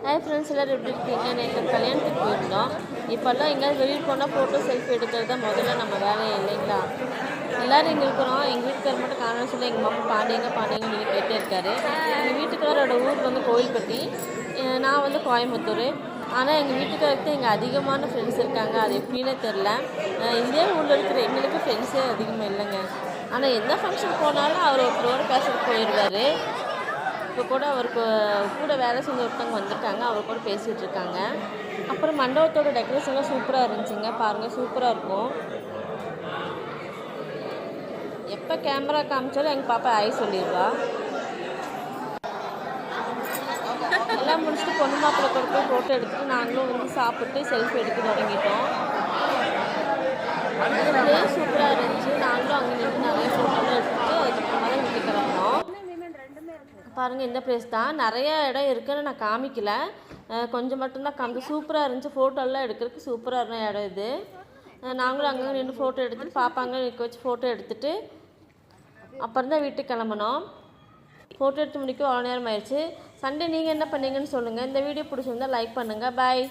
Hi friends, எல்லோரும் எப்படி இருக்கீங்க? நேற்று கல்யாணத்துக்கு போயிருந்தோம். இப்போல்லாம் எங்கேயாவது வெளியில் போனால் ஃபோட்டோ செல்ஃபி எடுக்கிறது தான் முதல்ல நம்ம வேலையே இல்லைங்களா? எல்லோரும் இங்கே இருக்கிறோம். எங்கள் வீட்டுக்கார மட்டும் காரணம் சொல்லி எங்கள் மாமா பாண்டியங்கன்னு சொல்லி கேட்டே இருக்காரு. எங்கள் வீட்டுக்காரோட ஊர் வந்து கோவில்பட்டி, நான் வந்து கோயம்புத்தூர். ஆனால் எங்கள் வீட்டுக்காரருக்கு எங்கள் அதிகமான ஃப்ரெண்ட்ஸ் இருக்காங்க. அது எப்படின்னே தெரில. இதே ஊரில் இருக்கிற எங்களுக்கு ஃப்ரெண்ட்ஸே அதிகமாக இல்லைங்க. ஆனால் எந்த ஃபங்க்ஷன் போனாலும் அவர் ஒருத்தரோட பேசுறதுக்கு போயிடுவார். இப்போ கூட அவருக்கு கூட வேலை செஞ்ச ஒருத்தவங்க வந்திருக்காங்க, அவர் கூட பேசிகிட்டு இருக்காங்க. அப்புறம் மண்டபத்தோட டெக்கரேஷன்லாம் சூப்பராக இருந்துச்சுங்க. பாருங்கள், சூப்பராக இருக்கும். எப்போ கேமரா காமிச்சாலும் எங்கள் பாப்பா ஆய் சொல்லிடுவா. எல்லாம் முடிச்சுட்டு பொண்ணு மாப்பிள்ளை கூட போய் ஃபோட்டோ எடுத்துகிட்டு நாங்களும் வந்து சாப்பிட்டு செல்ஃபி எடுக்க தொடங்கிட்டோம். பிளேஸ் சூப்பராக இருந்துச்சு. நாங்களும் அங்கே நின்று நிறைய ஃபோட்டோலாம் எடுத்துகிட்டு அதுக்கப்புறமா தான் வீட்டுக்கு கிளம்பினோம். பாருங்கள், இந்த பிளேஸ் தான். நிறைய இடம் இருக்குதுன்னு நான் காமிக்கல, கொஞ்சம் மட்டும்தான் காமிச்சு. சூப்பராக இருந்துச்சு. ஃபோட்டோலாம் எடுக்கிறதுக்கு சூப்பராக இருந்த இடம் இது. நாங்களும் அங்கே நின்று ஃபோட்டோ எடுத்துகிட்டு பாப்பாங்க நிற்க வச்சு ஃபோட்டோ எடுத்துகிட்டு அப்புறம் தான் வீட்டுக்கு கிளம்பினோம். ஃபோட்டோ எடுத்து முடிக்க அவ்வளோ நேரம் ஆயிடுச்சு. சண்டே நீங்கள் என்ன பண்ணீங்கன்னு சொல்லுங்கள். இந்த வீடியோ பிடிச்சிருந்தா லைக் பண்ணுங்கள். பாய்.